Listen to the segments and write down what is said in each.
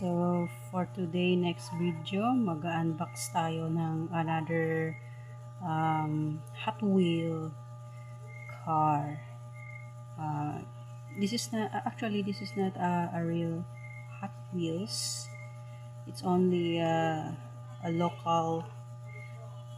So, for today, next video, mag-unbox tayo ng another Hot Wheel car. This is not, actually, this is not a real Hot Wheels. It's only a local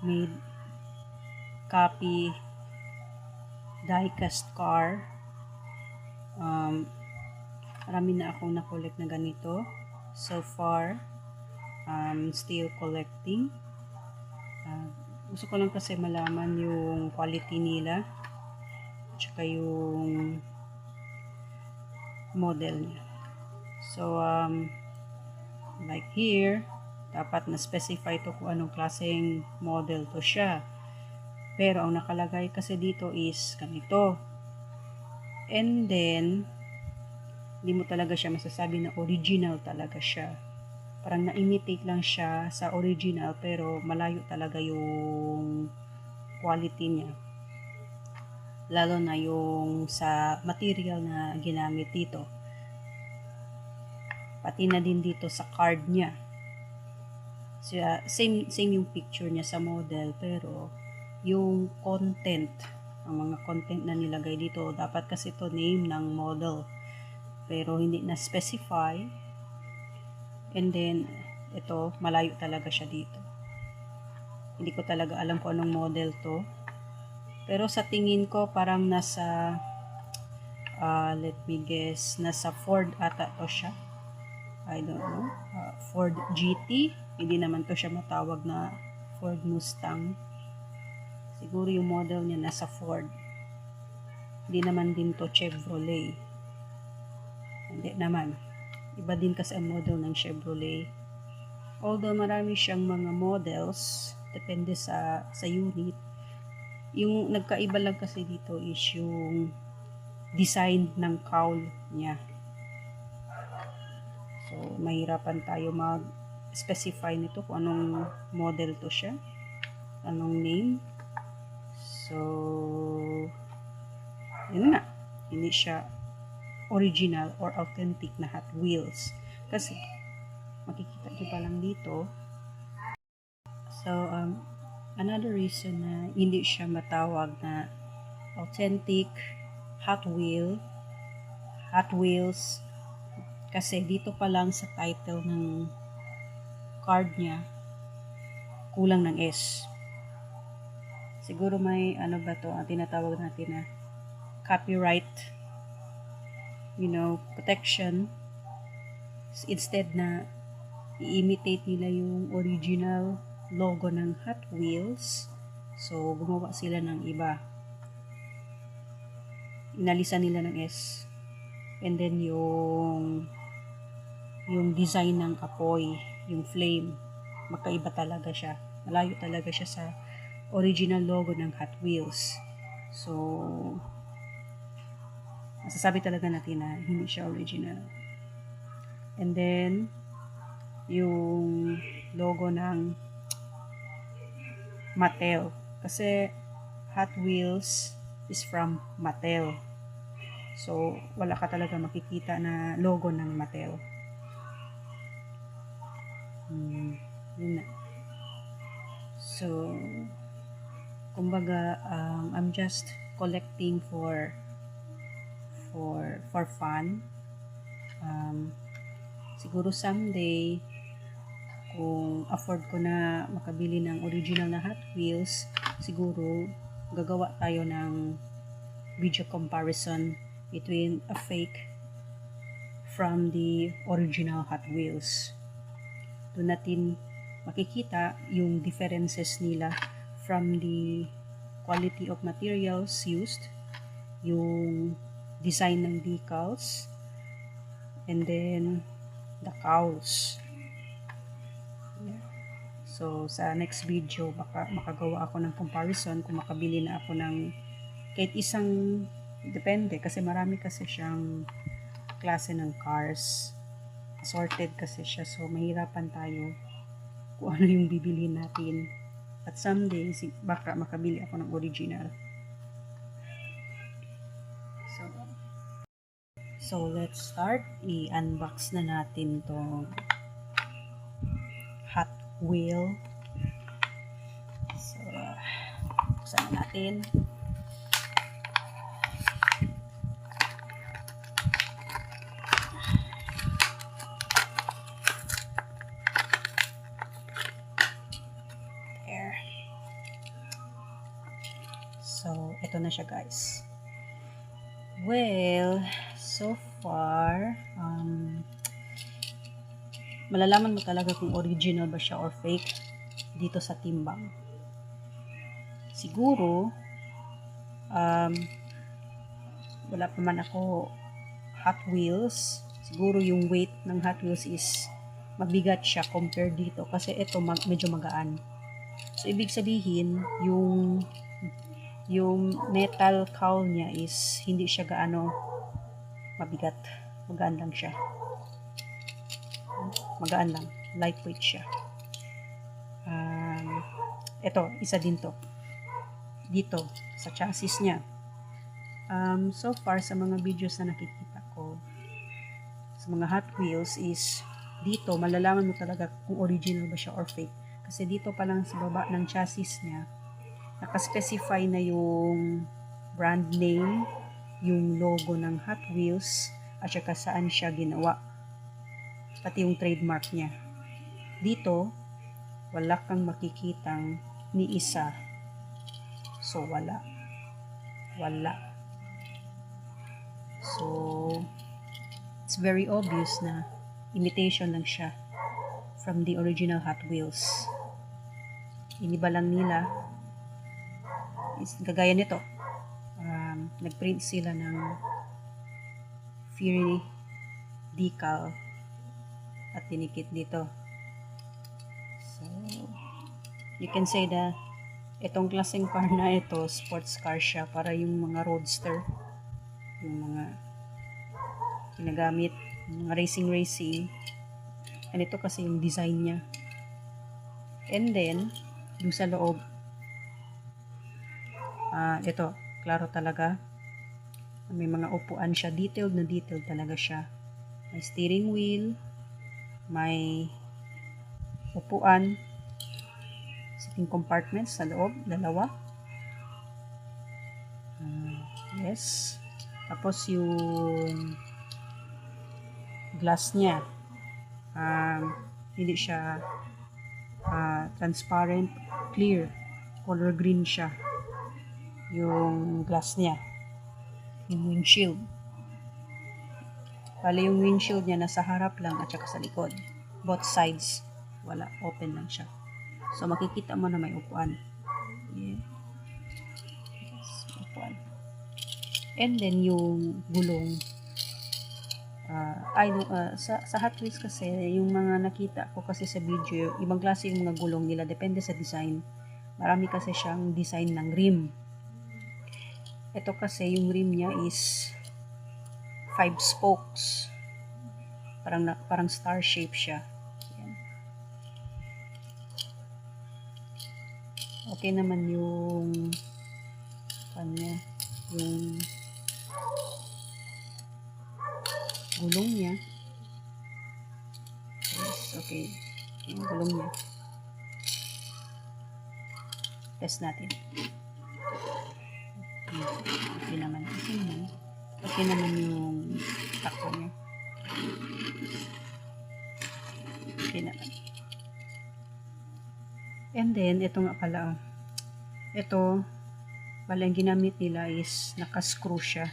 made copy die-cast car. Marami na akong na-collect na ganito so far. Still collecting. Gusto ko lang kasi malaman yung quality nila tsaka yung model niya. So like here, dapat na-specify to kung anong klaseng model to siya. Pero ang nakalagay kasi dito is ganito. And then hindi mo talaga siya masasabi na original talaga siya. Parang na-imitate lang siya sa original pero malayo talaga yung quality niya. Lalo na yung sa material na ginamit dito. Pati na din dito sa card niya. So, same yung picture niya sa model pero yung content, ang mga content na nilagay dito, dapat kasi ito name ng model. Pero hindi na specify. And then ito malayo talaga siya dito. Hindi ko talaga alam kung anong model to. Pero sa tingin ko parang nasa let me guess, nasa Ford ata to siya. I don't know. Ford GT. Hindi naman to siya matawag na Ford Mustang. Siguro yung model niya nasa Ford. Hindi naman din to Chevrolet. Hindi naman. Iba din kasi ang model ng Chevrolet. Although marami siyang mga models, depende sa unit. Yung nagkaiba lang kasi dito is yung design ng cowl niya. So, mahirapan tayo mag-specify nito kung anong model to siya. Anong name. So, yun nga. Hindi siya original or authentic na Hot Wheels. Kasi, makikita nyo pa lang dito. So, another reason na hindi siya matawag na authentic Hot Wheels kasi dito pa lang sa title ng card niya kulang ng S. Siguro may ano ba to ang tinatawag natin na copyright protection. Instead na i-imitate nila yung original logo ng Hot Wheels, so gumawa sila ng iba. Inalisan nila ng S. And then yung design ng apoy, yung flame, magkaiba talaga siya. Malayo talaga siya sa original logo ng Hot Wheels. So, masasabi talaga natin na hindi siya original. And then, yung logo ng Mattel. Kasi, Hot Wheels is from Mattel. So, wala ka talaga makikita na logo ng Mattel. Yun na. So, kumbaga, I'm just collecting for fun. Siguro someday, kung afford ko na makabili ng original na Hot Wheels, siguro gagawa tayo ng video comparison between a fake from the original Hot Wheels. Doon natin makikita yung differences nila from the quality of materials used, yung design ng decals, and then the cowls. Yeah. So, sa next video, baka makagawa ako ng comparison kung makabili na ako ng kahit isang, depende, kasi marami kasi siyang klase ng cars. Assorted kasi siya, so mahirapan tayo kung ano yung bibili natin. At someday, baka makabili ako ng original. So let's start. I-unbox na natin to wheel. So, buksan natin. There. So, ito na siya guys. Well, so far, malalaman mo talaga kung original ba siya or fake dito sa timbang. Siguro, wala pa man ako Hot Wheels. Siguro yung weight ng Hot Wheels is mabigat siya compared dito kasi ito medyo magaan. So, ibig sabihin, yung metal cowl niya is hindi siya gaano mabigat. Magaan lang siya. Magaan lang. Lightweight siya. Ito, isa din to. Dito, sa chassis niya. So far, sa mga videos na nakikita ko, sa mga Hot Wheels is, dito, malalaman mo talaga kung original ba siya or fake. Kasi dito pa lang sa baba ng chassis niya, nakaspecify na yung brand name, yung logo ng Hot Wheels, at saka saan siya ginawa. Pati yung trademark niya. Dito, wala kang makikitang ni isa. So, wala. Wala. So, it's very obvious na imitation lang siya from the original Hot Wheels. Iniba lang nila is kagaya nito. Nagprint sila ng Fury decal at tinikit dito. So, you can say that itong klaseng car na ito, sports car siya para yung mga roadster, yung mga ginagamit, mga racing. And ito kasi yung design niya. And then, yung sa loob, ito, klaro talaga. May mga upuan siya. Detailed na detailed talaga siya. May steering wheel. May upuan. Sitting compartments sa loob. Dalawa. Yes. Tapos yung glass niya. Hindi siya transparent. Clear. Color green siya. Yung glass niya. Yung windshield. Bali yung windshield niya nasa harap lang at saka sa likod. Both sides. Wala. Open lang siya. So, makikita mo na may upuan. Yeah. Yes, upuan. And then, yung gulong. Sa Hot Wheels kasi, yung mga nakita ko kasi sa video, ibang klase yung mga gulong nila. Depende sa design. Marami kasi siyang design ng rim. Ito kasi, yung rim niya is 5 spokes. Parang star shape siya. Yan. Okay naman yung kanya, yung gulong niya. Yes, okay. Yung gulong niya. Test natin. Okay naman. Okay naman yung takbo niya. Okay naman. And then, ito nga pala. Ito, pala yung ginamit nila is nakascrew siya.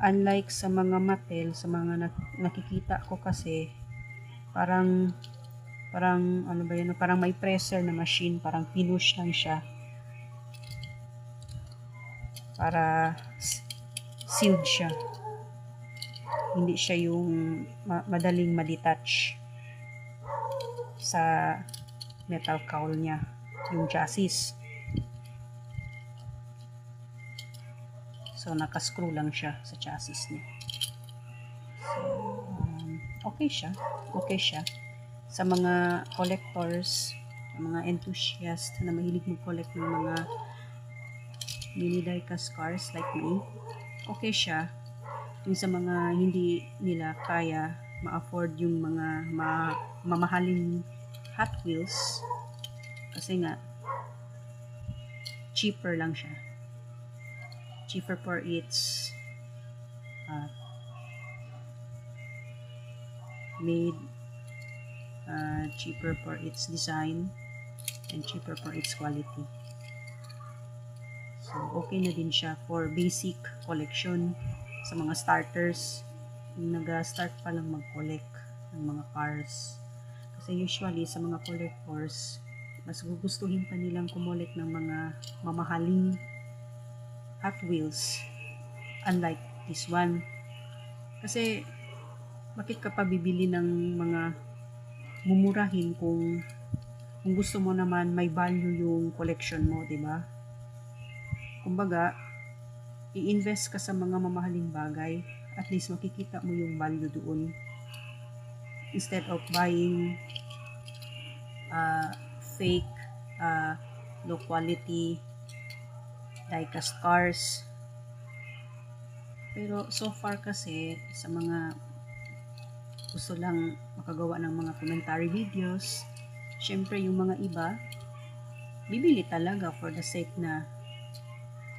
Unlike sa mga Mattel, sa mga nakikita ko kasi, parang ano ba yun? Parang may presser na machine. Parang pinush lang siya. Para sealed siya. Hindi siya yung madaling ma-detach sa metal cowl niya, yung chassis. So, nakascrew lang siya sa chassis niya. So, okay siya. Okay siya. Sa mga collectors, sa mga enthusiast na mahilig mag-collect ng mga mini diecast cars like me, okay siya. Yung sa mga hindi nila kaya ma-afford yung mga mamahaling Hot Wheels kasi nga cheaper lang siya. Cheaper for its cheaper for its design and cheaper for its quality. So, okay na din siya for basic collection sa mga starters. Yung nag-start pa lang mag-collect ng mga cars. Kasi usually, sa mga collectors, mas gugustuhin pa nilang kumolek ng mga mamahaling Hot Wheels. Unlike this one. Kasi, bakit ka pa bibili ng mga mumurahin kung gusto mo naman may value yung collection mo, di ba? Kumbaga, i-invest ka sa mga mamahaling bagay, at least makikita mo yung value doon. Instead of buying fake, low quality, die-cast cars. Pero so far kasi, sa mga gusto lang makagawa ng mga commentary videos, syempre yung mga iba, bibili talaga for the sake na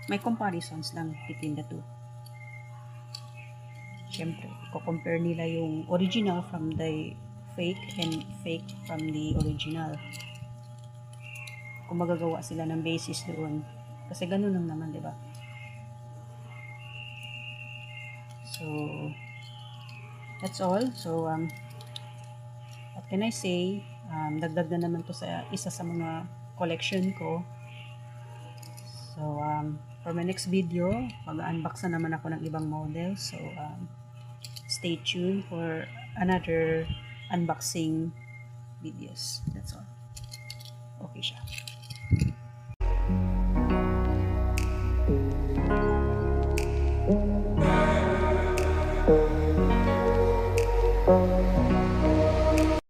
may comparisons lang between the two. Syempre, i-compare nila yung original from the fake and fake from the original. Kung magagawa sila ng basis doon. Kasi ganun lang naman, di ba? So, that's all. So, what can I say? Dagdag na naman to sa isa sa mga collection ko. So, for my next video, mag-unbox na naman ako ng ibang model. So, stay tuned for another unboxing videos. That's all. Okay siya.